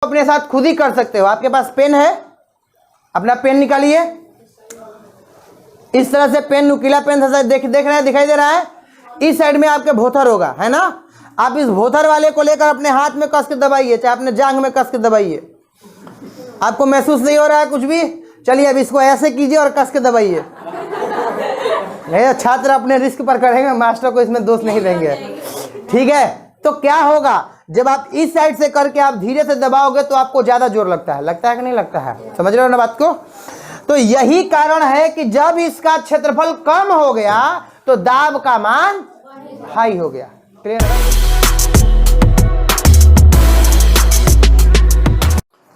अपने साथ खुद ही कर सकते हो। आपके पास पेन है, अपना पेन निकालिए। इस तरह से पेन, नुकीला पेन देख रहे हैं, दिखाई दे रहा है। इस साइड में आपके भोथर होगा, है ना। आप इस भोथर वाले को लेकर अपने हाथ में कस के दबाइए, चाहे अपने जांघ में कस के दबाइए। आपको महसूस नहीं हो रहा है कुछ भी? चलिए अब इसको ऐसे कीजिए और कस के दबाइए। छात्र अपने रिस्क पर करेंगे, मास्टर को इसमें दोष नहीं देंगे, ठीक है। तो क्या होगा, जब आप इस साइड से करके आप धीरे से दबाओगे तो आपको ज्यादा जोर लगता है कि नहीं लगता है? समझ रहे हो ना बात को? तो यही कारण है कि जब इसका क्षेत्रफल कम हो गया तो दाब का मान हाई हो गया। क्लियर है?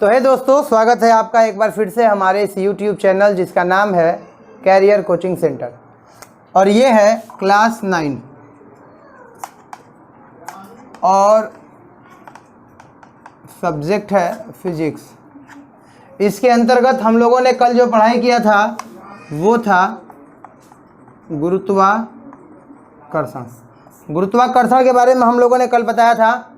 तो है दोस्तों, स्वागत है आपका एक बार फिर से हमारे इस YouTube चैनल जिसका नाम है कैरियर कोचिंग सेंटर, और ये है क्लास 9 और सब्जेक्ट है फिजिक्स। इसके अंतर्गत हम लोगों ने कल जो पढ़ाई किया था वो था गुरुत्वाकर्षण। गुरुत्वाकर्षण के बारे में हम लोगों ने कल बताया था,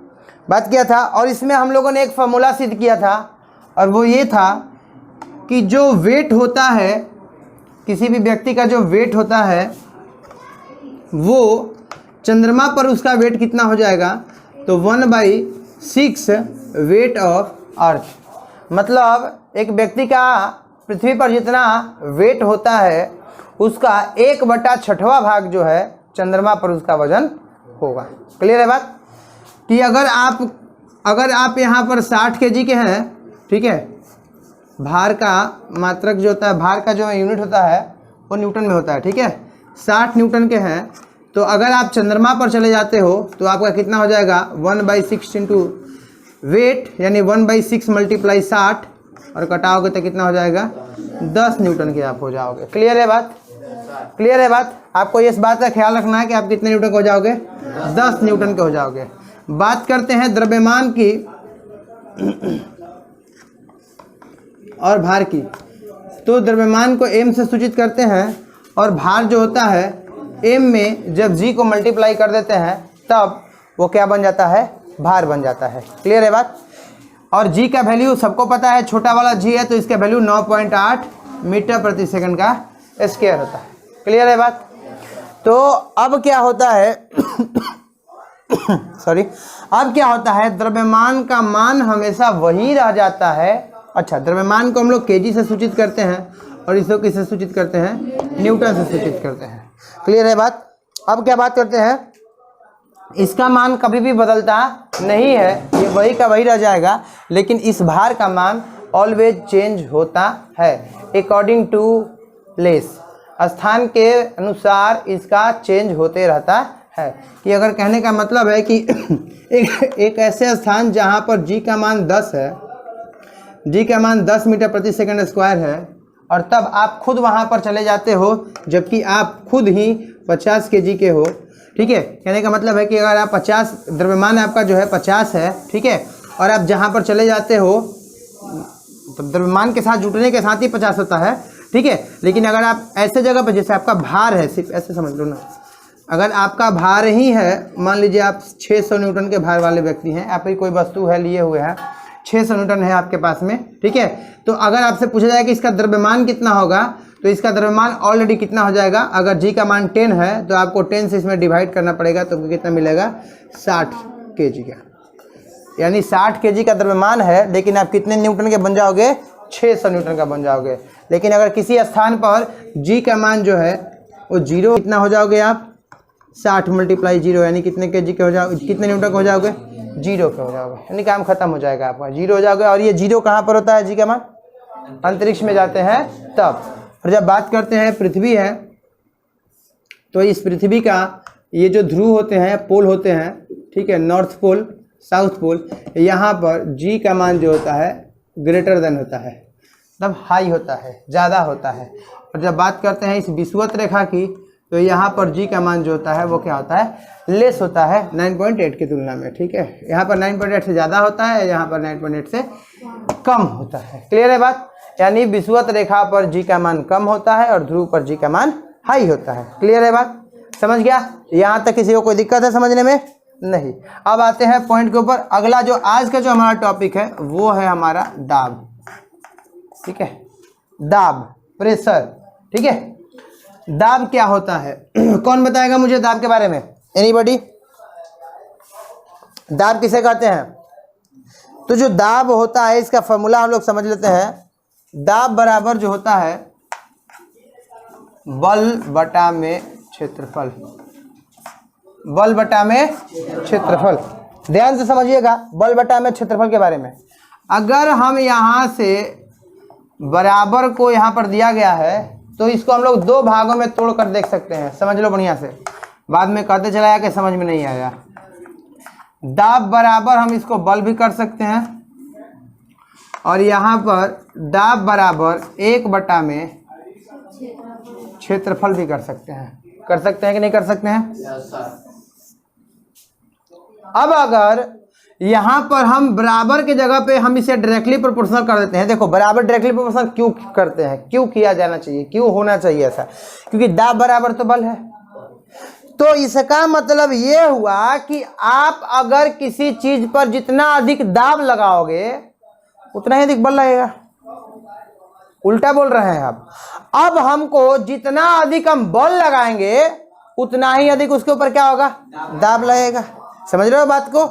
बात किया था, और इसमें हम लोगों ने एक फॉर्मूला सिद्ध किया था, और वो ये था कि जो वेट होता है, किसी भी व्यक्ति का जो वेट होता है वो चंद्रमा पर उसका वेट कितना हो जाएगा, तो 1/6 वेट ऑफ अर्थ। मतलब एक व्यक्ति का पृथ्वी पर जितना वेट होता है उसका 1/6वां भाग जो है चंद्रमा पर उसका वजन होगा। क्लियर है बात? कि अगर आप यहाँ पर 60 kg के हैं, ठीक है, भार का मात्रक जो होता है, भार का जो यूनिट होता है वो न्यूटन में होता है, ठीक है, 60 न्यूटन के हैं, तो अगर आप चंद्रमा पर चले जाते हो तो आपका कितना हो जाएगा, 1/6 इंटू वेट, यानी 1/6 मल्टीप्लाई 60, और कटाओगे तो कितना हो जाएगा, 10 न्यूटन के आप हो जाओगे। क्लियर है बात? क्लियर है बात? आपको इस बात का ख्याल रखना है कि आप कितने न्यूटन के हो जाओगे, 10 न्यूटन के हो जाओगे। बात करते हैं द्रव्यमान की और भार की। तो द्रव्यमान को m से सूचित करते हैं, और भार जो होता है m में जब g को मल्टीप्लाई कर देते हैं तब वो क्या बन जाता है, भार बन जाता है। क्लियर है बात? और g का वैल्यू सबको पता है, छोटा वाला g है तो इसका वैल्यू 9.8 मीटर प्रति सेकंड का स्क्वायर होता है। क्लियर है बात? तो अब क्या होता है सॉरी, अब क्या होता है, द्रव्यमान का मान हमेशा वही रह जाता है। अच्छा, द्रव्यमान को हम लोग केजी से सूचित करते हैं और इसको किससे सूचित करते हैं, न्यूटन से सूचित करते हैं। क्लियर है बात? अब क्या बात करते हैं, इसका मान कभी भी बदलता नहीं है, ये वही का वही रह जाएगा, लेकिन इस भार का मान ऑलवेज चेंज होता है अकॉर्डिंग टू प्लेस। स्थान के अनुसार इसका चेंज होते रहता है। कि अगर कहने का मतलब है कि एक ऐसे स्थान जहाँ पर जी का मान 10 है, जी का मान 10 मीटर प्रति सेकंड स्क्वायर है, और तब आप खुद वहाँ पर चले जाते हो जबकि आप खुद ही 50 kg के हो, ठीक है। कहने का मतलब है कि अगर आप 50, द्रव्यमान आपका जो है 50 है, ठीक है, और आप जहाँ पर चले जाते हो तो द्रव्यमान के साथ जुटने के साथ ही 50 होता है, ठीक है। लेकिन अगर आप ऐसे जगह पर, जैसे आपका भार है, सिर्फ ऐसे समझ लो ना, अगर आपका भार ही है, मान लीजिए आप 600 न्यूटन के भार वाले व्यक्ति हैं, आपकी कोई वस्तु है लिए हुए हैं, 600 न्यूटन है आपके पास में, ठीक है, तो अगर आपसे पूछा जाए कि इसका द्रव्यमान कितना होगा, तो इसका द्रव्यमान ऑलरेडी कितना हो जाएगा, अगर जी का मान 10 है तो आपको 10 से इसमें डिवाइड करना पड़ेगा, तो कितना मिलेगा, 60 kg का, यानी 60 kg का द्रव्यमान है, लेकिन आप कितने न्यूटन के बन जाओगे, 600 न्यूटन का बन जाओगे। लेकिन अगर किसी स्थान पर जी का मान जो है वो 0, कितना हो जाओगे आप, 60 मल्टीप्लाई 0, यानी कितने kg के हो जाओगे, कितने न्यूटन के हो जाओगे, 0 के हो जाओगे, यानी काम खत्म हो जाएगा आपका, 0 हो जाओगे। और ये 0 कहाँ पर होता है, जी का मान, अंतरिक्ष में जाते हैं तब। और जब बात करते हैं पृथ्वी है, तो इस पृथ्वी का ये जो ध्रुव होते हैं, पोल होते हैं, ठीक है, नॉर्थ पोल, साउथ पोल, यहाँ पर जी का मान जो होता है ग्रेटर देन होता है, मतलब हाई होता है, ज़्यादा होता है। और जब बात करते हैं इस विषुवत रेखा की, तो यहाँ पर जी का मान जो होता है वो क्या होता है, लेस होता है 9.8 की तुलना में, ठीक है। यहाँ पर 9.8 से ज़्यादा होता है, यहाँ पर 9.8 से कम होता है। क्लियर है बात? यानी विषुवत रेखा पर जी का मान कम होता है और ध्रुव पर जी का मान हाई होता है। क्लियर है बात? समझ गया? यहाँ तक किसी को कोई दिक्कत है समझने में? नहीं। अब आते हैं पॉइंट के ऊपर। अगला जो आज का जो हमारा टॉपिक है वो है हमारा दाब। ठीक है, दाब, प्रेशर। ठीक है, दाब क्या होता है? कौन बताएगा मुझे दाब के बारे में? एनीबॉडी? दाब किसे कहते हैं? तो जो दाब होता है इसका फॉर्मूला हम लोग समझ लेते हैं। दाब बराबर जो होता है बल बटा में क्षेत्रफल। बल बटा में क्षेत्रफल, ध्यान से समझिएगा बल बटा में क्षेत्रफल के बारे में। अगर हम यहाँ से बराबर को यहाँ पर दिया गया है तो इसको हम लोग दो भागों में तोड़ कर देख सकते हैं। समझ लो बढ़िया से, बाद में कहते चला आया कि समझ में नहीं आया। दाब बराबर हम इसको बल भी कर सकते हैं और यहाँ पर दाब बराबर 1 बटा में क्षेत्रफल भी कर सकते हैं। कर सकते हैं कि नहीं कर सकते हैं? अब अगर यहाँ पर हम बराबर की जगह पे हम इसे डायरेक्टली प्रोपोर्शनल कर देते हैं। देखो बराबर डायरेक्टली प्रोपोर्शनल क्यों करते हैं, क्यों किया जाना चाहिए, क्यों होना चाहिए ऐसा? क्योंकि दाब बराबर तो बल है। तो इसका मतलब ये हुआ कि आप अगर किसी चीज पर जितना अधिक दाब लगाओगे उतना ही अधिक बल लगेगा। उल्टा बोल रहे हैं आप। अब हमको जितना अधिक हम बल लगाएंगे उतना ही अधिक उसके ऊपर क्या होगा? दाब लगेगा। समझ रहे हो बात को?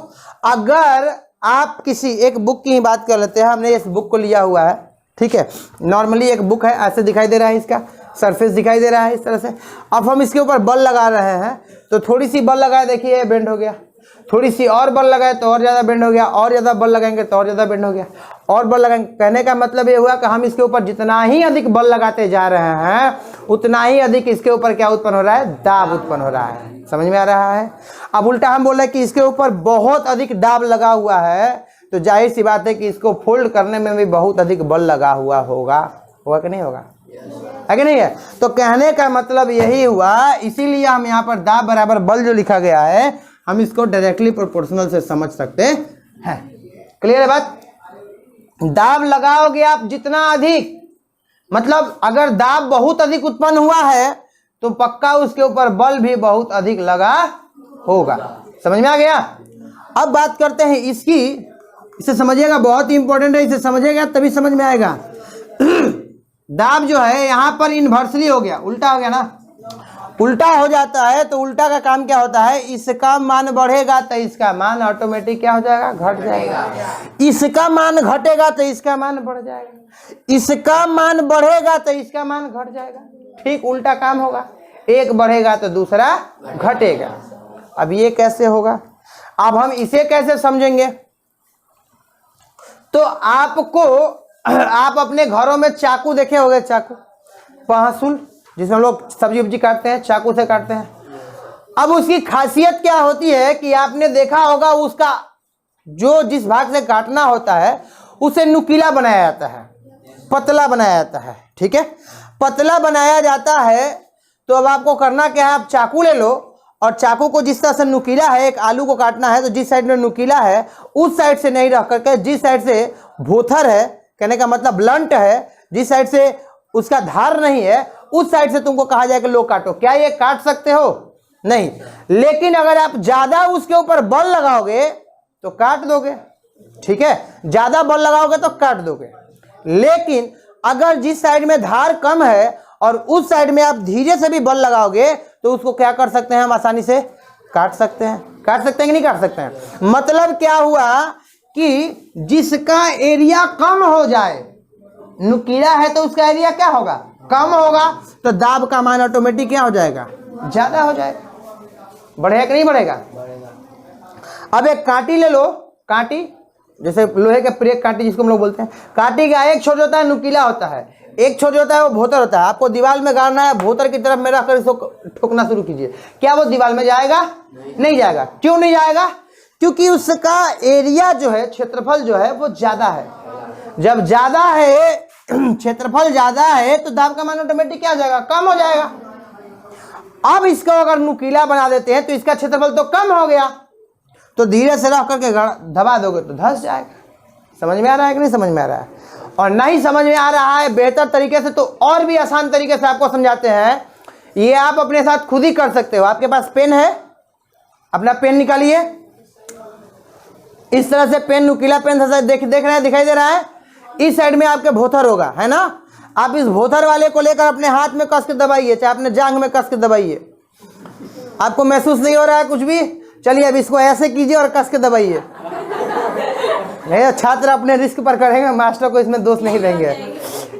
अगर आप किसी एक बुक की ही बात कर लेते हैं, हमने इस बुक को लिया हुआ है। ठीक है, नॉर्मली एक बुक है, ऐसे दिखाई दे रहा है, इसका सरफेस दिखाई दे रहा है इस तरह से। अब हम इसके ऊपर बल लगा रहे हैं तो थोड़ी सी बल लगाए, देखिए बेंड हो गया। थोड़ी सी और बल लगाए तो और ज़्यादा बेंड हो गया, और ज़्यादा बल लगाएंगे तो और ज़्यादा बेंड हो गया, और बल लगाएंगे। कहने का मतलब ये हुआ कि हम इसके ऊपर जितना ही अधिक बल लगाते जा रहे हैं उतना ही अधिक इसके ऊपर क्या उत्पन्न हो रहा है? दाब उत्पन्न हो रहा है। समझ में आ रहा है? अब उल्टा हम बोल रहे हैं कि इसके ऊपर बहुत अधिक दाब लगा हुआ है तो जाहिर सी बात है कि इसको फोल्ड करने में भी बहुत अधिक बल लगा हुआ होगा। होगा कि नहीं होगा? है कि नहीं है? तो कहने का मतलब यही हुआ, इसीलिए हम यहाँ पर दाब बराबर बल जो लिखा गया है हम इसको डायरेक्टली प्रोपोर्शनल से समझ सकते हैं। क्लियर है बात? दाब लगाओगे आप जितना अधिक, मतलब अगर दाब बहुत अधिक उत्पन्न हुआ है तो पक्का उसके ऊपर बल भी बहुत अधिक लगा होगा। समझ में आ गया? अब बात करते हैं इसकी। इसे समझिएगा, बहुत इंपॉर्टेंट है, इसे समझिएगा तभी समझ में आएगा। दाब जो है यहाँ पर इन्वर्सली हो गया, उल्टा हो गया ना। उल्टा हो जाता है तो उल्टा का काम क्या होता है? इसका मान बढ़ेगा तो इसका मान ऑटोमेटिक क्या हो जाएगा? घट जाएगा। इसका मान घटेगा तो इसका मान बढ़ जाएगा। इसका मान बढ़ेगा तो इसका मान घट जाएगा। ठीक उल्टा काम होगा, एक बढ़ेगा तो दूसरा घटेगा। अब ये कैसे होगा? अब हम इसे कैसे समझेंगे? तो आप अपने घरों में चाकू देखे होंगे, चाकू, पहासुल, जिसमें हम लोग सब्जी वब्जी काटते हैं, चाकू से काटते हैं। अब उसकी खासियत क्या होती है कि आपने देखा होगा उसका जो जिस भाग से काटना होता है उसे नुकीला बनाया जाता है, पतला बनाया जाता है। ठीक है, पतला बनाया जाता है तो अब आपको करना क्या है? आप चाकू ले लो और चाकू को जिस तरह से नुकीला है, एक आलू को काटना है तो जिस साइड में नुकीला है उस साइड से नहीं रख करके जिस साइड से भोथर है, कहने का मतलब ब्लंट है, जिस साइड से उसका धार नहीं है उस साइड से तुमको कहा जाए कि लो काटो। क्या ये काट सकते हो? नहीं। लेकिन अगर आप ज्यादा उसके ऊपर बल लगाओगे तो काट दोगे। ठीक है, ज्यादा बल लगाओगे तो काट दोगे। लेकिन अगर जिस साइड में धार कम है और उस साइड में आप धीरे से भी बल लगाओगे तो उसको क्या कर सकते हैं? हम आसानी से काट सकते हैं। काट सकते हैं कि नहीं काट सकते हैं? मतलब क्या हुआ कि जिसका एरिया कम हो जाए, नुकीला है तो उसका एरिया क्या होगा? कम होगा, तो दाब का मान ऑटोमेटिक क्या हो जाएगा? ज्यादा हो जाएगा। बढ़ेगा कि नहीं बढ़ेगा? अब एक कांटी ले लो, कांटी जैसे लोहे के प्रेक कांटी जिसको हम लोग बोलते हैं, कांटी का एक छोर होता है नुकीला होता है, एक छोर होता है वो भोतर होता है। आपको दीवार में गाड़ना है, भोतर की तरफ में रखकर इसको ठोकना शुरू कीजिए। क्या वो दीवार में जाएगा? नहीं जाएगा। क्यों नहीं जाएगा? क्योंकि उसका एरिया जो है, क्षेत्रफल जो है वो ज्यादा है। जब ज्यादा है, क्षेत्रफल ज्यादा है तो दाब का मान ऑटोमेटिक क्या हो जाएगा? कम हो जाएगा। अब इसको अगर नुकीला बना देते हैं तो इसका क्षेत्रफल तो कम हो गया, तो धीरे से रख करके दबा दोगे तो धंस जाएगा। समझ में आ रहा है कि नहीं समझ में आ रहा है? और नहीं समझ में आ रहा है बेहतर तरीके से तो और भी आसान तरीके से आपको समझाते हैं। ये आप अपने साथ खुद ही कर सकते हो। आपके पास पेन है? अपना पेन निकालिए, इस तरह से पेन, नुकीला पेन देख रहे हैं, दिखाई दे रहा है। इस साइड में आपके भोथर होगा, है ना। आप इस भोथर वाले को लेकर अपने हाथ में कस के दबाइए, चाहे अपने जांघ में कस के दबाइए। आपको महसूस नहीं हो रहा है कुछ भी? चलिए अब इसको ऐसे कीजिए और कस के दबाइए। नहीं, छात्र अपने रिस्क पर करेंगे, मास्टर को इसमें दोष नहीं देंगे,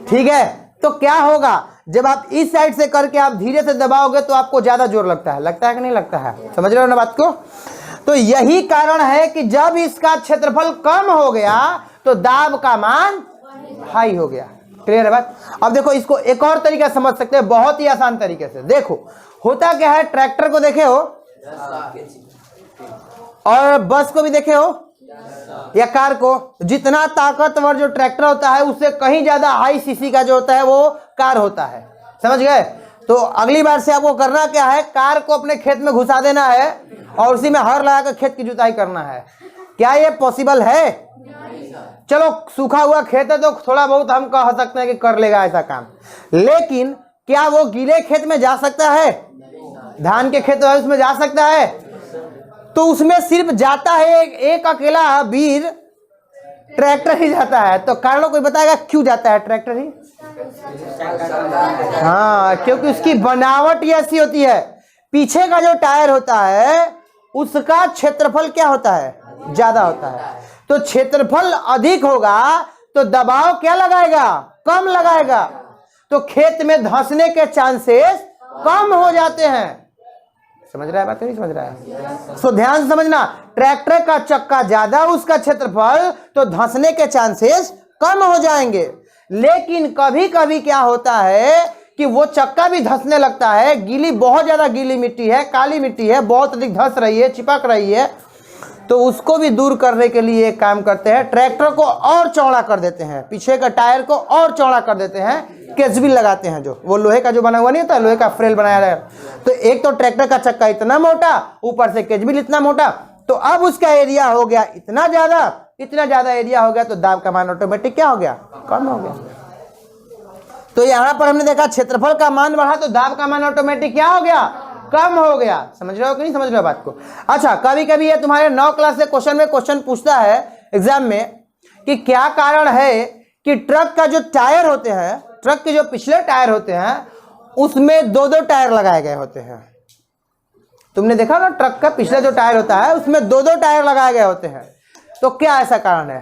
ठीक है। तो क्या होगा, जब आप इस साइड से करके आप धीरे से दबाओगे तो आपको ज्यादा जोर लगता है कि नहीं लगता है? समझ रहे हो ना बात को? तो यही कारण है कि जब इसका क्षेत्रफल कम हो गया तो दाब का मान हाई हो गया। क्लियर है बात? अब देखो, इसको एक और तरीका समझ सकते हैं, बहुत ही आसान तरीके से। देखो होता क्या है, ट्रैक्टर को देखे हो और बस को भी देखे हो या कार को, जितना ताकतवर जो ट्रैक्टर होता है उससे कहीं ज्यादा हाई सीसी का जो होता है वो कार होता है। समझ गए? तो अगली बार से आपको करना क्या है, कार को अपने खेत में घुसा देना है और उसी में हर लगाकर खेत की जुताई करना है। क्या ये पॉसिबल है? चलो सूखा हुआ खेत है तो थोड़ा बहुत हम कह सकते हैं कि कर लेगा ऐसा काम, लेकिन क्या वो गीले खेत में जा सकता है? धान के खेत है उसमें जा सकता है? तो उसमें सिर्फ जाता है एक अकेला वीर ट्रैक्टर ही जाता है। तो कारण कोई बताएगा क्यों जाता है ट्रैक्टर ही? हाँ, क्योंकि उसकी बनावट ही ऐसी होती है। पीछे का जो टायर होता है उसका क्षेत्रफल क्या होता है? ज्यादा होता है। तो क्षेत्रफल अधिक होगा तो दबाव क्या लगाएगा? कम लगाएगा। तो खेत में धंसने के चांसेस कम हो जाते हैं। समझ रहा है बात? नहीं समझ रहा है? सो ध्यान से समझना, ट्रैक्टर का चक्का ज्यादा, उसका क्षेत्रफल, तो धंसने के चांसेस कम हो जाएंगे। लेकिन कभी कभी क्या होता है कि वो चक्का भी धंसने लगता है, गीली, बहुत ज्यादा गीली मिट्टी है, काली मिट्टी है, बहुत अधिक धंस रही है, चिपक रही है, तो उसको भी दूर करने के लिए एक काम करते हैं, ट्रैक्टर को और चौड़ा कर देते हैं, पीछे का टायर को और चौड़ा कर देते हैं, केजबिल लगाते हैं, जो वो लोहे का जो बना हुआ नहीं होता, लोहे का फ्रेल बनाया है। तो एक तो ट्रैक्टर का चक्का इतना मोटा, ऊपर से केजबिल इतना मोटा, तो अब उसका एरिया हो गया इतना ज्यादा एरिया हो गया, तो दाब का मान ऑटोमेटिक क्या हो गया? कम हो गया। तो यहां पर हमने देखा क्षेत्रफल का मान बढ़ा तो दाब का मान ऑटोमेटिक क्या हो गया? कम हो गया। समझ रहे हो कि नहीं समझ रहे हो बात को? अच्छा, कभी कभी ये तुम्हारे 9 क्लास से क्वेश्चन पूछता है एग्जाम में कि क्या कारण है कि ट्रक का जो टायर होते हैं, ट्रक के जो पिछले टायर होते हैं उसमें 2-2 टायर लगाए गए होते हैं। तुमने देखा ना, ट्रक का पिछला जो टायर होता है उसमें 2-2 टायर लगाए गए होते हैं। तो क्या ऐसा कारण है?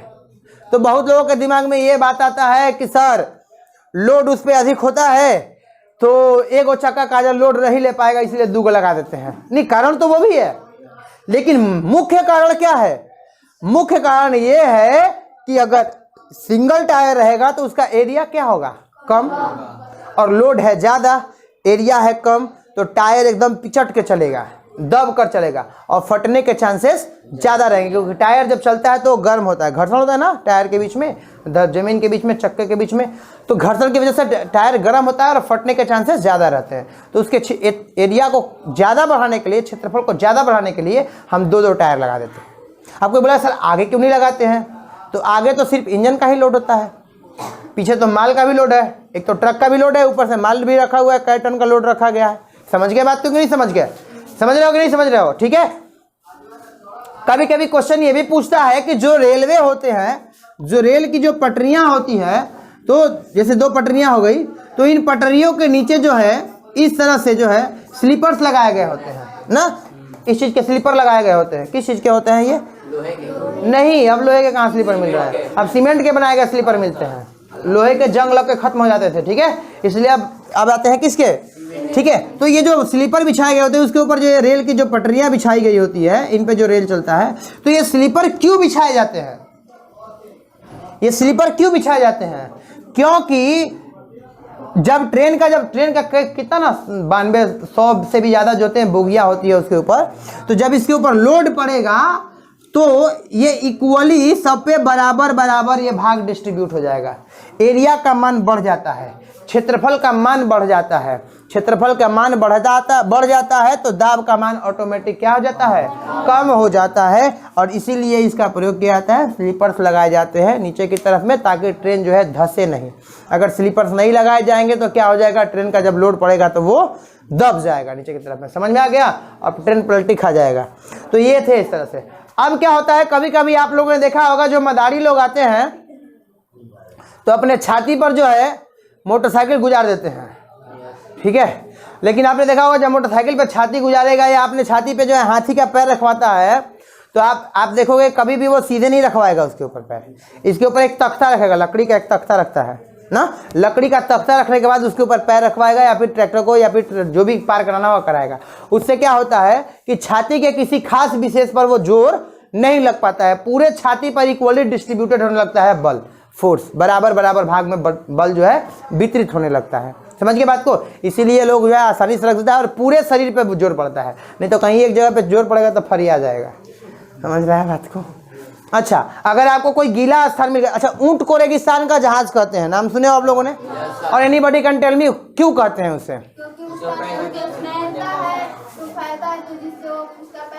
तो बहुत लोगों के दिमाग में ये बात आता है कि सर लोड उस पर अधिक होता है तो एक चक्का का लोड नहीं ले पाएगा, इसलिए 2 लगा देते हैं। नहीं, कारण तो वो भी है, लेकिन मुख्य कारण क्या है? मुख्य कारण ये है कि अगर सिंगल टायर रहेगा तो उसका एरिया क्या होगा? कम, और लोड है ज्यादा, एरिया है कम, तो टायर एकदम पिचट के चलेगा, दब कर चलेगा और फटने के चांसेस ज्यादा रहेंगे, क्योंकि टायर जब चलता है तो गर्म होता है, घर्षण होता है ना टायर के बीच में, जमीन के बीच में, चक्के के बीच में, तो घर्षण की वजह से टायर गर्म होता है और फटने के चांसेस ज्यादा रहते हैं। तो उसके एरिया को ज्यादा बढ़ाने के लिए, क्षेत्रफल को ज्यादा बढ़ाने के लिए हम 2-2 टायर लगा देते हैं। आपको बोला सर आगे क्यों नहीं लगाते हैं? तो आगे तो सिर्फ इंजन का ही लोड होता है, पीछे तो माल का भी लोड है, एक तो ट्रक का भी लोड है, ऊपर से माल भी रखा हुआ है, कई टन का लोड रखा गया है। समझ गए बात? तो क्यों नहीं समझ गए? समझ रहे हो कि नहीं समझ रहे हो? ठीक है। कभी कभी क्वेश्चन ये भी पूछता है कि जो रेलवे होते हैं, जो रेल की जो पटरियां होती है, तो जैसे 2 पटरियां हो गई, तो इन पटरियों के नीचे जो है इस तरह से जो है स्लीपर्स लगाए गए होते हैं ना, इस चीज के स्लीपर लगाए गए होते हैं। किस चीज के होते हैं ये? लोहे के। नहीं, अब लोहे के कहाँ स्लीपर मिल रहा है? अब सीमेंट के बनाए गए स्लीपर मिलते हैं, लोहे के जंग लग के खत्म हो जाते थे। ठीक है, इसलिए अब आते हैं किसके? ठीक है, तो ये जो स्लीपर बिछाए गए होते हैं उसके ऊपर जो रेल की जो पटरियां बिछाई गई होती है, इन पे जो रेल चलता है, तो ये स्लीपर क्यों बिछाए जाते हैं? ये स्लीपर क्यों बिछाए जाते हैं? क्योंकि जब ट्रेन का कितना ना 92-100 से भी ज्यादा जो होते हैं बोगियां होती है उसके ऊपर, तो जब इसके ऊपर लोड पड़ेगा तो ये इक्वली सब पे बराबर बराबर ये भाग डिस्ट्रीब्यूट हो जाएगा। एरिया का मान बढ़ जाता है, क्षेत्रफल का मान बढ़ जाता है, क्षेत्रफल का मान बढ़ जाता है तो दाब का मान ऑटोमेटिक क्या हो जाता है, कम हो जाता है। और इसीलिए इसका प्रयोग किया जाता है, स्लीपर्स लगाए जाते हैं नीचे की तरफ में ताकि ट्रेन जो है धंसे नहीं। अगर स्लीपर्स नहीं लगाए जाएंगे तो क्या हो जाएगा, ट्रेन का जब लोड पड़ेगा तो वो दब जाएगा नीचे की तरफ में। समझ में आ गया? अब ट्रेन पलटी खा जाएगा। तो ये थे इस तरह से। अब क्या होता है, कभी कभी आप लोगों ने देखा होगा जो मदारी लोग आते हैं तो अपने छाती पर जो है मोटरसाइकिल गुजार देते हैं, ठीक है। लेकिन आपने देखा होगा जब मोटरसाइकिल पे छाती गुजारेगा या अपने छाती पे जो है हाथी का पैर रखवाता है तो आप देखोगे कभी भी वो सीधे नहीं रखवाएगा उसके ऊपर पैर, इसके ऊपर एक तख्ता रखेगा, लकड़ी का एक तख्ता रखता है ना, लकड़ी का तख्ता रखने के बाद उसके ऊपर पैर रखवाएगा या फिर ट्रैक्टर को या फिर जो भी पार कराना हुआ कराएगा। उससे क्या होता है कि छाती के किसी खास विशेष पर वो जोर नहीं लग पाता है, पूरे छाती पर इक्वली डिस्ट्रीब्यूटेड होने लगता है बल, फोर्स बराबर बराबर भाग में बल जो है वितरित होने लगता है। समझ के बात को? इसीलिए लोग जो है आसानी से रख देता है और पूरे शरीर पे जोर पड़ता है, नहीं तो कहीं एक जगह पे जोर पड़ेगा तो फरी आ जाएगा। समझ रहा है बात को? अच्छा, अगर आपको कोई गीला स्थान मिल गया, अच्छा ऊंट को रेगिस्तान का जहाज कहते हैं, नाम सुने हो आप लोगों ने? और एनीबॉडी कैन टेल मी क्यों कहते हैं उसे?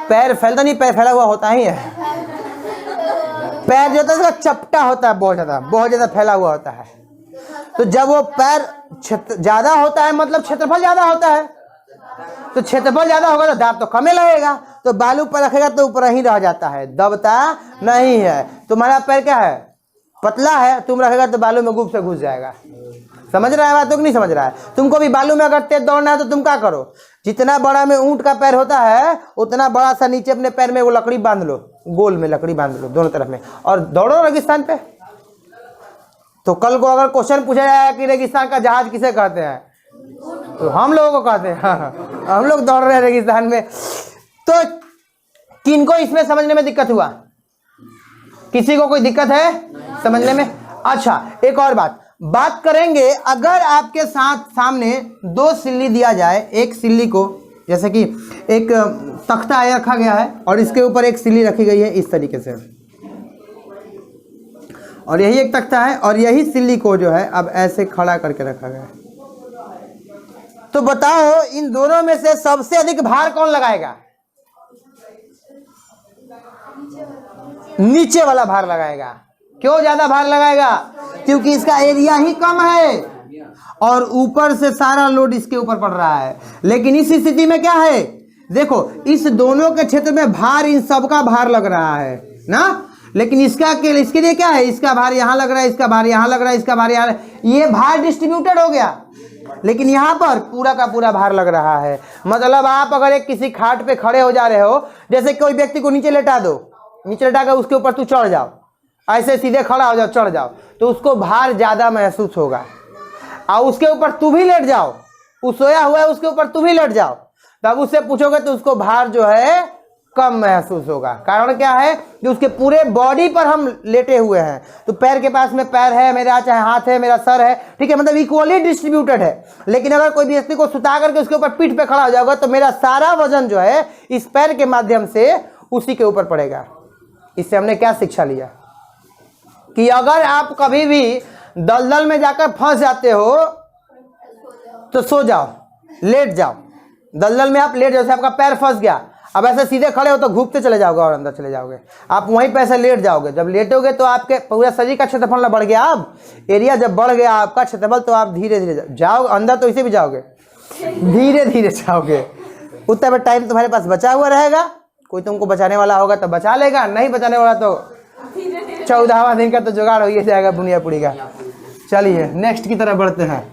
पैर फैलता नहीं, पैर फैला हुआ होता ही है, पैर जो होता है उसका चपटा होता है, बहुत ज्यादा फैला हुआ होता है। तो जब वो पैर ज्यादा होता है मतलब क्षेत्रफल ज्यादा होता है, तो क्षेत्रफल ज्यादा होगा तो दाब तो कम लगेगा, तो बालू पर रखेगा तो ऊपर ही रह जाता है, दबता नहीं है। तुम्हारा पैर क्या है, पतला है, तुम रखेगा तो बालू में गुप से घुस जाएगा। समझ रहा है बात तो नहीं समझ रहा है? तुमको भी बालू में अगर तेज दौड़ना है तो तुम क्या करो, जितना बड़ा में ऊंट का पैर होता है उतना बड़ा सा नीचे अपने पैर में वो लकड़ी बांध लो, गोल में लकड़ी बांध लो दोनों तरफ में और दौड़ो रेगिस्तान पे। तो कल को अगर क्वेश्चन पूछा जाए कि रेगिस्तान का जहाज किसे कहते हैं तो हम लोगों को कहते हैं, हम लोग दौड़ रहे हैं रेगिस्तान में। तो किनको इसमें समझने में दिक्कत हुआ? किसी को कोई दिक्कत है समझने में? अच्छा, एक और बात करेंगे। अगर आपके सामने दो सिल्ली दिया जाए, एक सिल्ली को जैसे कि एक तख्ता रखा गया है और इसके ऊपर एक सिल्ली रखी गई है इस तरीके से, और यही एक तख्ता है और यही सिल्ली को जो है अब ऐसे खड़ा करके रखा गया है। तो बताओ इन दोनों में से सबसे अधिक भार कौन लगाएगा? नीचे वाला भार लगाएगा। क्यों ज्यादा भार लगाएगा? क्योंकि इसका एरिया ही कम है और ऊपर से सारा लोड इसके ऊपर पड़ रहा है। लेकिन इस स्थिति में क्या है, देखो इस दोनों के क्षेत्र में भार, इन सबका भार लग रहा है ना, लेकिन इसके लिए क्या है, इसका भार यहाँ लग रहा है, इसका भार यहाँ लग रहा है, इसका भार यहाँ, ये भार डिस्ट्रीब्यूटेड हो गया। लेकिन यहाँ पर पूरा का पूरा भार लग रहा है। मतलब आप अगर एक किसी खाट पे खड़े हो जा रहे हो, जैसे कोई व्यक्ति को नीचे लेटा दो, नीचे लेटा कर उसके ऊपर तू चढ़ जाओ, ऐसे सीधे खड़ा हो जाओ, चढ़ जाओ, तो उसको भार ज्यादा महसूस होगा। और उसके ऊपर तू भी लेट जाओ, वो सोया हुआ है उसके ऊपर तू भी लेट जाओ, तब उससे पूछोगे तो उसको भार जो है कम महसूस होगा। कारण क्या है कि उसके पूरे बॉडी पर हम लेटे हुए हैं। तो पैर के पास में पैर है मेरा, चाहे हाथ है मेरा, सर है, ठीक है, मतलब इक्वली डिस्ट्रीब्यूटेड है। लेकिन अगर कोई व्यक्ति को सुता करके उसके ऊपर पीठ पे खड़ा हो जाएगा तो मेरा सारा वजन जो है इस पैर के माध्यम से उसी के ऊपर पड़ेगा। इससे हमने क्या शिक्षा लिया कि अगर आप कभी भी दलदल में जाकर फंस जाते हो तो सो जाओ, लेट जाओ, दलदल में आप लेट जाओ, आपका पैर फंस गया, अब ऐसे सीधे खड़े हो तो घूमते चले जाओगे और अंदर चले जाओगे, आप वहीं पे ऐसे लेट जाओगे। जब लेटोगे तो आपके पूरा शरीर का क्षेत्रफल बढ़ गया, अब एरिया जब बढ़ गया आपका क्षेत्रफल, तो आप धीरे धीरे जाओ अंदर, तो इसे भी जाओगे, धीरे धीरे जाओगे, उतना में टाइम तुम्हारे पास बचा हुआ रहेगा। कोई तुमको बचाने वाला होगा तो बचा लेगा, नहीं बचाने वाला तो 14वां दिन का तो जुगाड़ हो ही जाएगा बुनिया पुड़ी का। चलिए नेक्स्ट की तरफ बढ़ते हैं।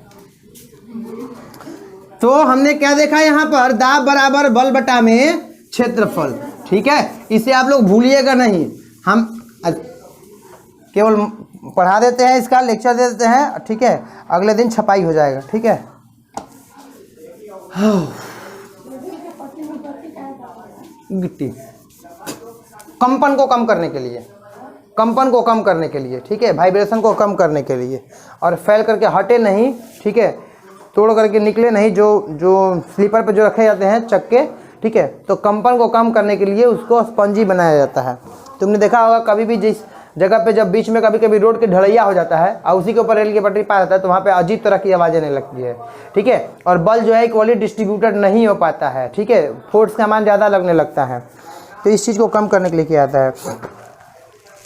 तो हमने क्या देखा यहाँ पर, दाब बराबर बल बटा में क्षेत्रफल, ठीक है, इसे आप लोग भूलिएगा नहीं। हम केवल पढ़ा देते हैं, इसका लेक्चर दे देते हैं, ठीक है, अगले दिन छपाई हो जाएगा, ठीक है। गिट्टी कंपन को कम करने के लिए, कंपन को कम करने के लिए, ठीक है, वाइब्रेशन को कम करने के लिए, और फैल करके हटे नहीं, ठीक है, तोड़ करके निकले नहीं, जो स्लीपर पे जो रखे जाते हैं चक्के, ठीक है, तो कंपन को कम करने के लिए उसको स्पंजी बनाया जाता है। तुमने देखा होगा कभी भी जिस जगह पे जब बीच में कभी कभी रोड के ढलैया हो जाता है और उसी के ऊपर रेल की पटरी पार जाता है तो वहाँ पे अजीब तरह की आवाज़ें आने लगती है, ठीक है। और बल जो है इक्वली डिस्ट्रीब्यूटेड नहीं हो पाता है, ठीक है, फोर्स का मान ज़्यादा लगने लगता है। तो इस चीज़ को कम करने के लिए किया जाता है।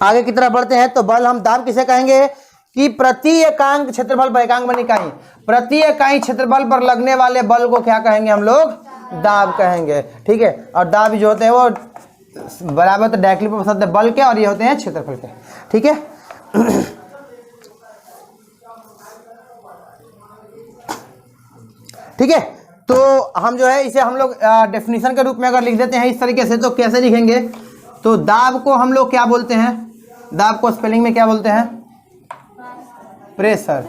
आगे की तरफ बढ़ते हैं तो बल हम दाब किसे कहेंगे कि प्रति एकांक क्षेत्रफल पर एकांक बनी इकाई, प्रति इकाई क्षेत्रफल पर लगने वाले बल को क्या कहेंगे हम लोग, दाब कहेंगे, ठीक है। और दाब जो होते हैं वो बराबर तो डायरेक्टली प्रोपोर्शनल होते हैं बल के और ये होते हैं क्षेत्रफल के, ठीक है। ठीक है, तो हम जो है इसे हम लोग डेफिनेशन के रूप में अगर लिख देते हैं इस तरीके से तो कैसे लिखेंगे, तो दाब को हम लोग क्या बोलते हैं, दाब को स्पेलिंग में क्या बोलते हैं, प्रेशर।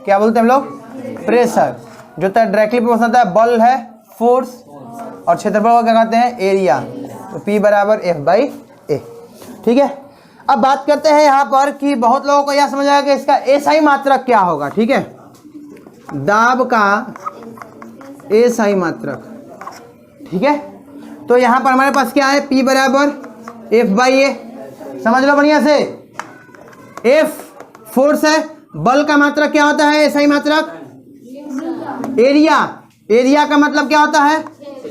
क्या बोलते हैं हम लोग, प्रेशर। जो डायरेक्टली प्रोपोर्शनल होता है बल है फोर्स, और क्षेत्रफल को क्या कहते हैं, एरिया। तो P बराबर F/A, ठीक है। अब बात करते हैं यहाँ पर कि बहुत लोगों को यह समझ आएगा कि इसका एसआई मात्रक क्या होगा, ठीक है। दाब का एसआई मात्रक, ठीक है। तो यहाँ पर हमारे पास क्या है, P बराबर F/A, समझ लो बढ़िया से। F फोर्स है, बल का मात्रक क्या होता है, एसआई मात्रक एरिया। एरिया का मतलब क्या होता है,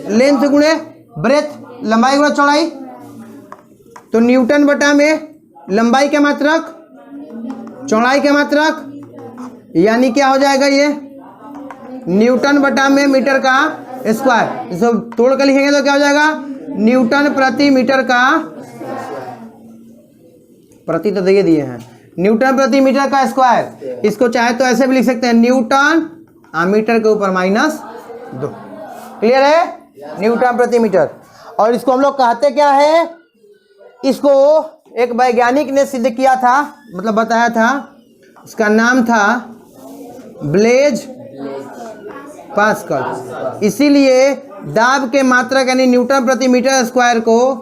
लेंथ गुणे ब्रेथ, लंबाई गुणे चौड़ाई। तो न्यूटन बटा में लंबाई का मात्रक, चौड़ाई का मात्रक, यानी क्या हो जाएगा ये न्यूटन बटा में मीटर का स्क्वायर। इसको तोड़ कर लिखेंगे तो क्या हो जाएगा, न्यूटन प्रति मीटर का, प्रति तो दे दिए हैं, न्यूटन प्रति मीटर का स्क्वायर। इसको चाहे तो ऐसे भी लिख सकते हैं, न्यूटन मीटर के ऊपर -2। क्लियर है, न्यूटन प्रति मीटर। और इसको हम लोग कहते क्या है, इसको एक वैज्ञानिक ने सिद्ध किया था, मतलब बताया था, उसका नाम था ब्लेज पास्कल। इसीलिए दाब के मात्रक यानी न्यूटन प्रति मीटर स्क्वायर को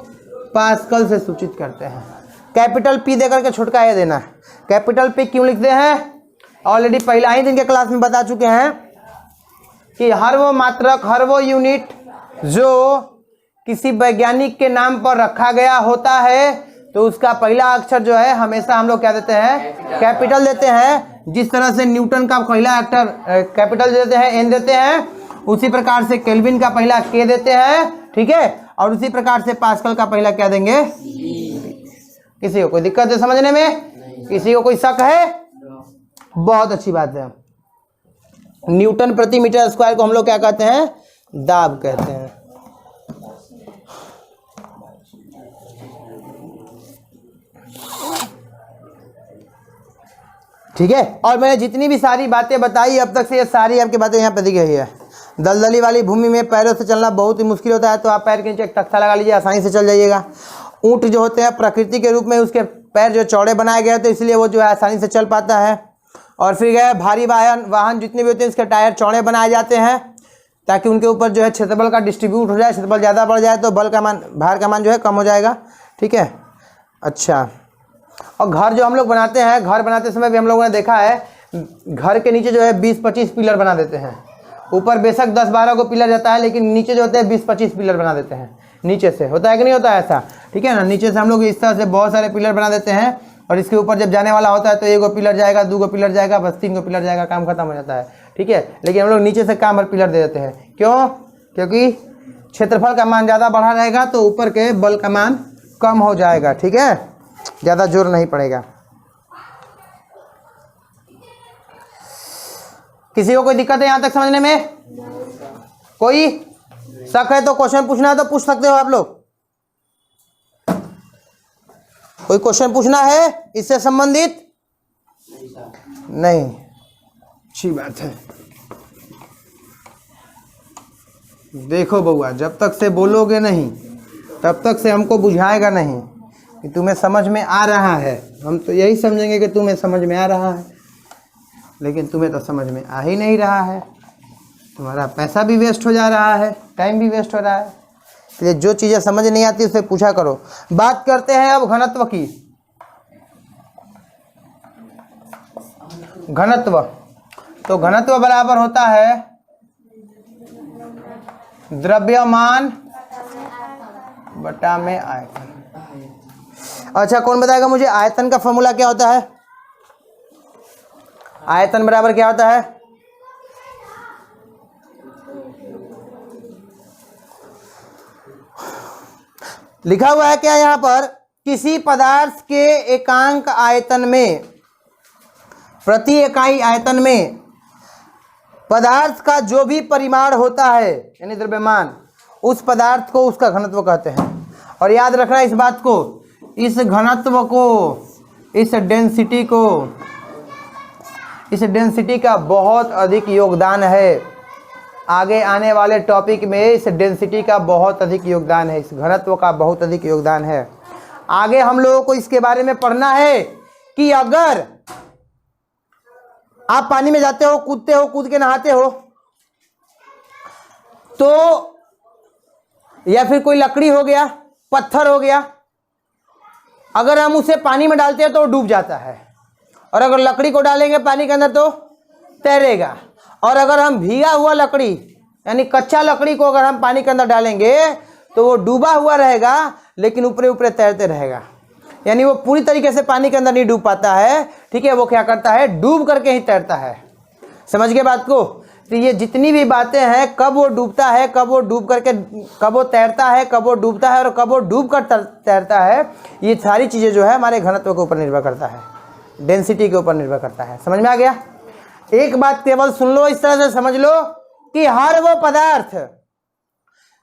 पास्कल से सूचित करते हैं। कैपिटल P देकर के छुटका ये देना है। कैपिटल P क्यों लिखते हैं, ऑलरेडी पहला ही दिन के क्लास में बता चुके हैं कि हर वो मात्रक, हर वो यूनिट जो किसी वैज्ञानिक के नाम पर रखा गया होता है तो उसका पहला अक्षर जो है हमेशा हम लोग क्या देते हैं, कैपिटल देते हैं। जिस तरह से न्यूटन का पहला अक्षर कैपिटल देते हैं, N देते हैं, उसी प्रकार से केल्विन का पहला K देते हैं, ठीक है। और उसी प्रकार से पास्कल का पहला क्या देंगे, किसी को कोई दिक्कत है समझने में, किसी को कोई शक है, बहुत अच्छी बात है। न्यूटन प्रति मीटर स्क्वायर को हम लोग क्या कहते हैं, दाब कहते हैं। ठीक है, और मैंने जितनी भी सारी बातें बताई अब तक से, ये सारी आपकी बातें यहाँ पे दी गई है। दलदली वाली भूमि में पैरों से चलना बहुत ही मुश्किल होता है, तो आप पैर के नीचे एक तख्ता लगा लीजिए, आसानी से चल जाइएगा। ऊँट जो होते हैं प्रकृति के रूप में उसके पैर जो चौड़े बनाए गए तो इसलिए वो जो है आसानी से चल पाता है। और फिर गए भारी वाहन जितने भी होते हैं उसके टायर चौड़े बनाए जाते हैं ताकि उनके ऊपर जो है क्षेत्रफल का डिस्ट्रीब्यूट हो जाए, क्षेत्रफल ज़्यादा बढ़ जाए तो बल का मान, भार का मान जो है कम हो जाएगा, ठीक है। अच्छा, और घर जो हम लोग बनाते हैं, घर बनाते समय भी हम लोगों ने देखा है घर के नीचे जो है 20-25 पिलर बना देते हैं। ऊपर बेशक 10-12 को पिलर जाता है लेकिन नीचे जो होते हैं 20-25 पिलर बना देते हैं। नीचे से होता है कि नहीं होता है ऐसा, ठीक है ना। नीचे से हम लोग इस तरह से बहुत सारे पिलर बना देते हैं और इसके ऊपर जब जाने वाला होता है तो 1 पिलर जाएगा, 2 पिलर जाएगा, बस 3 पिलर जाएगा, काम खत्म हो जाता है, ठीक है। लेकिन हम लोग नीचे से काम भर पिलर दे देते हैं, क्यों, क्योंकि क्षेत्रफल का मान ज़्यादा बढ़ा रहेगा तो ऊपर के बल का मान कम हो जाएगा, ठीक है, ज़्यादा जोर नहीं पड़ेगा। किसी को कोई दिक्कत है यहाँ तक समझने में, कोई शक है तो क्वेश्चन पूछना है तो पूछ सकते हो आप लोग। कोई क्वेश्चन पूछना है इससे संबंधित, नहीं, अच्छी बात है। देखो बउआ, जब तक से बोलोगे नहीं तब तक से हमको बुझाएगा नहीं कि तुम्हें समझ में आ रहा है। हम तो यही समझेंगे कि तुम्हें समझ में आ रहा है, लेकिन तुम्हें तो समझ में आ ही नहीं रहा है। तुम्हारा पैसा भी वेस्ट हो जा रहा है, टाइम भी वेस्ट हो रहा है। इसलिए जो चीज़ें समझ नहीं आती उससे पूछा करो। बात करते हैं अब घनत्व की। घनत्व, तो घनत्व बराबर होता है द्रव्यमान बटा में आयतन। अच्छा, कौन बताएगा मुझे आयतन का फॉर्मूला क्या होता है? आयतन बराबर क्या होता है? लिखा हुआ है क्या यहाँ पर? किसी पदार्थ के एकांक आयतन में, प्रति इकाई आयतन में पदार्थ का जो भी परिमाण होता है यानी द्रव्यमान, उस पदार्थ को उसका घनत्व कहते हैं। और याद रखना इस बात को, इस घनत्व को, इस डेंसिटी का बहुत अधिक योगदान है। आगे आने वाले टॉपिक में इस डेंसिटी का बहुत अधिक योगदान है, इस घनत्व का बहुत अधिक योगदान है। आगे हम लोगों को इसके बारे में पढ़ना है कि अगर आप पानी में जाते हो, कूदते हो, कूद के नहाते हो, तो या फिर कोई लकड़ी हो गया, पत्थर हो गया, अगर हम उसे पानी में डालते हैं तो डूब जाता है, और अगर लकड़ी को डालेंगे पानी के अंदर तो तैरेगा। और अगर हम भीगा हुआ लकड़ी यानी कच्चा लकड़ी को अगर हम पानी के अंदर डालेंगे तो वो डूबा हुआ रहेगा लेकिन ऊपरे ऊपरे तैरते रहेगा, यानी वो पूरी तरीके से पानी के अंदर नहीं डूब पाता है। ठीक है, वो क्या करता है, डूब करके ही तैरता है। समझ गए बात को? तो ये जितनी भी बातें हैं, कब वो डूबता है, कब वो डूब करके, कब वो तैरता है, कब वो डूबता है और कब वो डूब कर तैरता है, ये सारी चीज़ें जो है हमारे घनत्व के ऊपर निर्भर करता है, डेंसिटी के ऊपर निर्भर करता है। समझ में आ गया? एक बात केवल सुन लो, इस तरह से समझ लो कि हर वो पदार्थ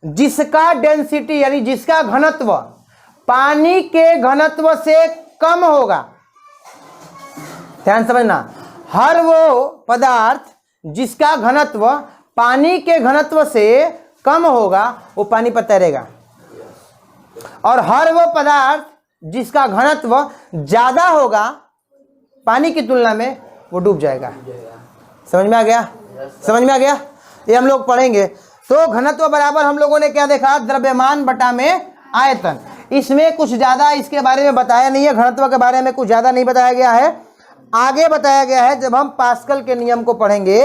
जिसका डेंसिटी यानी जिसका घनत्व पानी के घनत्व से कम होगा, ध्यान समझना, हर वो पदार्थ जिसका घनत्व पानी के घनत्व से कम होगा वो पानी पर तैरेगा, और हर वो पदार्थ जिसका घनत्व ज्यादा होगा पानी की तुलना में वो डूब जाएगा। समझ में आ गया? समझ में आ गया? ये हम लोग पढ़ेंगे। तो घनत्व बराबर हम लोगों ने क्या देखा, द्रव्यमान बटा में आयतन। इसमें कुछ ज़्यादा इसके बारे में बताया नहीं है, घनत्व के बारे में कुछ ज़्यादा नहीं बताया गया है, आगे बताया गया है जब हम पास्कल के नियम को पढ़ेंगे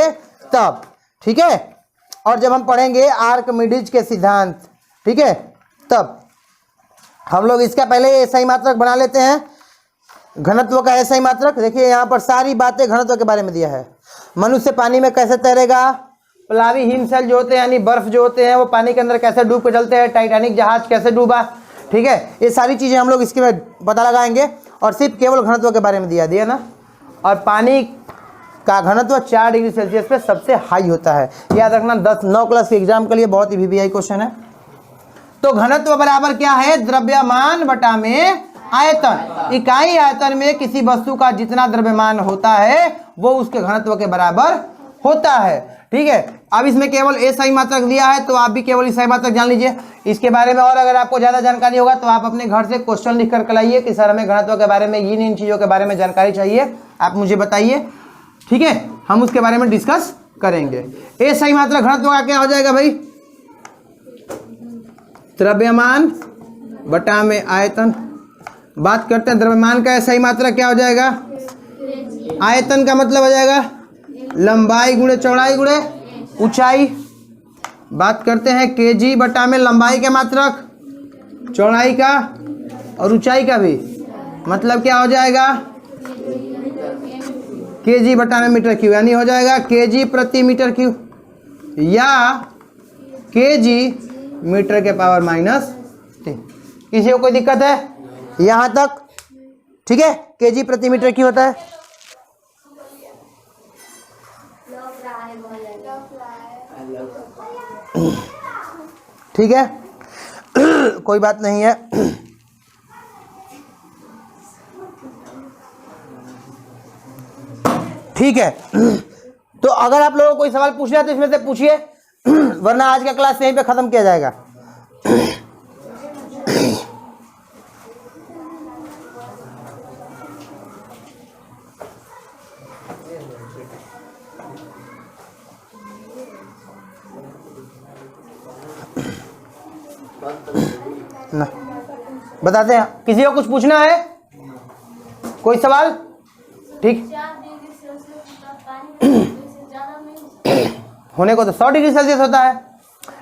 तब। ठीक है, और जब हम पढ़ेंगे आर्किमिडीज के सिद्धांत, ठीक है, तब हम लोग इसका पहले SI मात्रक बना लेते हैं। घनत्व का SI मात्रक देखिए, यहाँ पर सारी बातें घनत्व के बारे में दिया है। मनुष्य पानी में कैसे तैरेगा, प्लावी हिमशैल जो होते हैं यानी बर्फ जो होते हैं वो पानी के अंदर कैसे डूब के चलते हैं, टाइटैनिक जहाज कैसे डूबा। ठीक है, ये सारी चीज़ें हम लोग इसके में पता लगाएंगे, और सिर्फ केवल घनत्व के बारे में दिया ना। और पानी का घनत्व 4 डिग्री सेल्सियस पे सबसे हाई होता है, याद रखना। 9 क्लास के एग्जाम के लिए बहुत ही VVI क्वेश्चन है। तो घनत्व बराबर क्या है, द्रव्यमान बटा में आयतन। इकाई आयतन में किसी वस्तु का जितना द्रव्यमान होता है वो उसके घनत्व के बराबर होता है। ठीक है, अब इसमें केवल SI मात्रक दिया है तो आप भी केवल SI मात्रक जान लीजिए। इसके बारे में और अगर आपको ज़्यादा जानकारी होगा तो आप अपने घर से क्वेश्चन लिख कर लाइए कि सर हमें घनत्व के बारे में इन चीज़ों के बारे में जानकारी चाहिए, आप मुझे बताइए। ठीक है, हम उसके बारे में डिस्कस करेंगे। SI मात्रक घनत्व का क्या हो जाएगा भाई, द्रव्यमान बटा में आयतन। बात करते हैं द्रव्यमान का SI मात्रक क्या हो जाएगा, आयतन का मतलब हो जाएगा लंबाई गुणे चौड़ाई गुणे ऊंचाई। बात करते हैं kg बटा में लंबाई का मात्रक, चौड़ाई का और ऊंचाई का भी मतलब क्या हो जाएगा, kg बटा में मीटर क्यूब, यानी हो जाएगा kg प्रति मीटर क्यूब या kg मीटर के पावर -3। किसी को कोई दिक्कत है यहाँ तक? ठीक है, kg प्रति मीटर क्यूब होता है। ठीक है, कोई बात नहीं है। ठीक है, तो अगर आप लोगों को कोई सवाल पूछना है तो इसमें से पूछिए, वरना आज का क्लास यहीं पे खत्म किया जाएगा। ना बताते हैं, किसी को कुछ पूछना है, कोई सवाल? ठीक, होने को तो 100 डिग्री सेल्सियस होता है,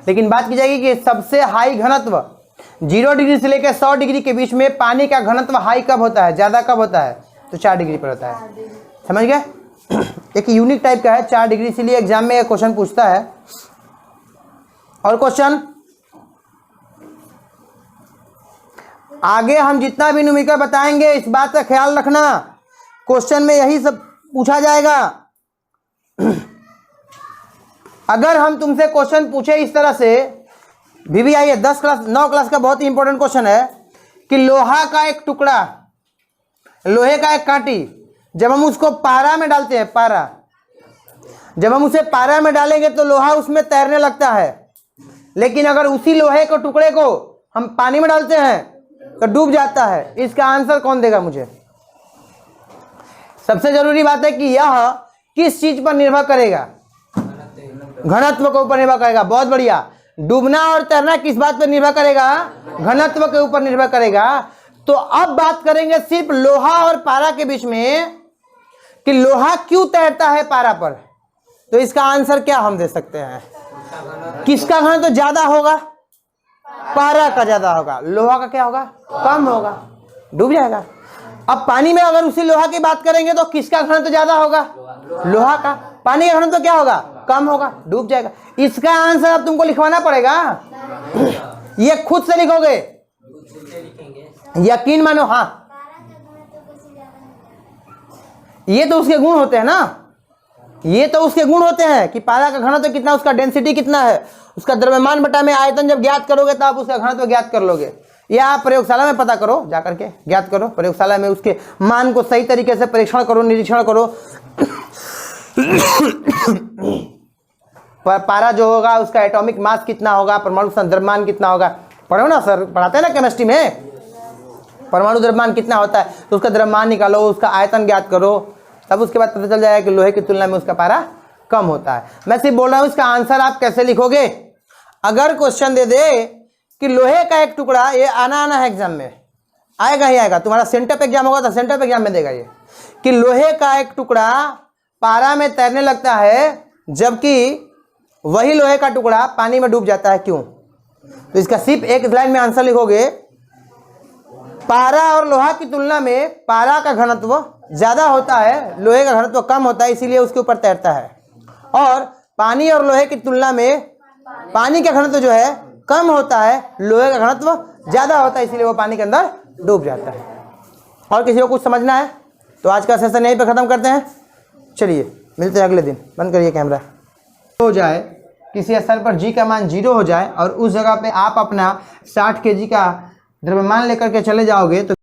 लेकिन बात की जाएगी कि सबसे हाई घनत्व 0 डिग्री से लेकर 100 डिग्री के बीच में पानी का घनत्व हाई कब होता है, ज़्यादा कब होता है? तो 4 डिग्री पर होता है। समझ गए? एक यूनिक टाइप का है 4 डिग्री, इसीलिए एग्जाम में एक क्वेश्चन पूछता है। और क्वेश्चन आगे हम जितना भी न्यूमेरिकल बताएंगे इस बात का ख्याल रखना, क्वेश्चन में यही सब पूछा जाएगा। अगर हम तुमसे क्वेश्चन पूछे इस तरह से, VVIA 10 क्लास 9 क्लास का बहुत ही इंपॉर्टेंट क्वेश्चन है कि लोहा का एक टुकड़ा, लोहे का एक कांटी, जब हम उसको पारा में डालते हैं, पारा, जब हम उसे पारा में डालेंगे तो लोहा उसमें तैरने लगता है। लेकिन अगर उसी लोहे को टुकड़े को हम पानी में डालते हैं तो डूब जाता है। इसका आंसर कौन देगा मुझे? सबसे जरूरी बात है कि यह किस चीज पर निर्भर करेगा? घनत्व के ऊपर निर्भर करेगा। बहुत बढ़िया। डूबना और तैरना किस बात पर निर्भर करेगा? घनत्व के ऊपर निर्भर करेगा। तो अब बात करेंगे सिर्फ लोहा और पारा के बीच में कि लोहा क्यों तैरता है पारा पर। तो इसका आंसर क्या हम दे सकते हैं? किसका घनत्व ज्यादा होगा? पारा का ज्यादा होगा। लोहा का क्या होगा? कम होगा, डूब जाएगा। अब पानी में अगर उसी लोहा की बात करेंगे तो किसका घनत्व ज्यादा होगा? लोहा का। पानी का घनत्व क्या होगा? कम होगा, डूब जाएगा। इसका आंसर अब तुमको लिखवाना पड़ेगा। ये खुद से लिखोगे, यकीन मानो। हाँ, ये तो उसके गुण होते हैं ना, ये तो उसके गुण होते हैं कि पारा का घनत्व कितना, उसका डेंसिटी कितना है, उसका द्रव्यमान बटा में आयतन जब ज्ञात करोगे तो आप उसका घनत्व ज्ञात कर लोगे। या आप प्रयोगशाला में पता करो, जाकर के ज्ञात करो, प्रयोगशाला में उसके मान को सही तरीके से परीक्षण करो, निरीक्षण करो। पारा जो होगा उसका एटॉमिक मास कितना होगा, परमाणु द्रव्यमान कितना होगा, पढ़ो ना सर, पढ़ाते हैं ना केमिस्ट्री में। परमाणु द्रव्यमान कितना होता है तो उसका द्रव्यमान निकालो, उसका आयतन ज्ञात करो, तब उसके बाद पता चल जाएगा कि लोहे की तुलना में उसका पारा कम होता है। मैं सिर्फ बोल रहा हूं इसका आंसर आप कैसे लिखोगे। अगर क्वेश्चन दे दे कि लोहे का एक टुकड़ा, ये आना है एग्जाम में, आएगा ही आएगा, तुम्हारा सेंटअप एग्जाम होगा तो सेंटअप एग्जाम में देगा ये कि लोहे का एक टुकड़ा पारा में तैरने लगता है जबकि वही लोहे का टुकड़ा पानी में डूब जाता है, क्यों? तो इसका सिर्फ एक लाइन में आंसर लिखोगे, पारा और लोहा की तुलना में पारा का घनत्व ज्यादा होता है, लोहे का घनत्व कम होता है, इसीलिए उसके ऊपर तैरता है। और पानी और लोहे की तुलना में पानी का घनत्व जो है कम होता है, लोहे का घनत्व ज्यादा होता है, इसीलिए वो पानी के अंदर डूब जाता है। और किसी को कुछ समझना है तो आज का सेशन यहीं पे खत्म करते हैं। चलिए मिलते हैं अगले दिन। बंद करिए कैमरा। हो जाए किसी स्थल पर g का मान 0 हो जाए और उस जगह पे आप अपना 60 kg का द्रव्यमान लेकर के चले जाओगे तो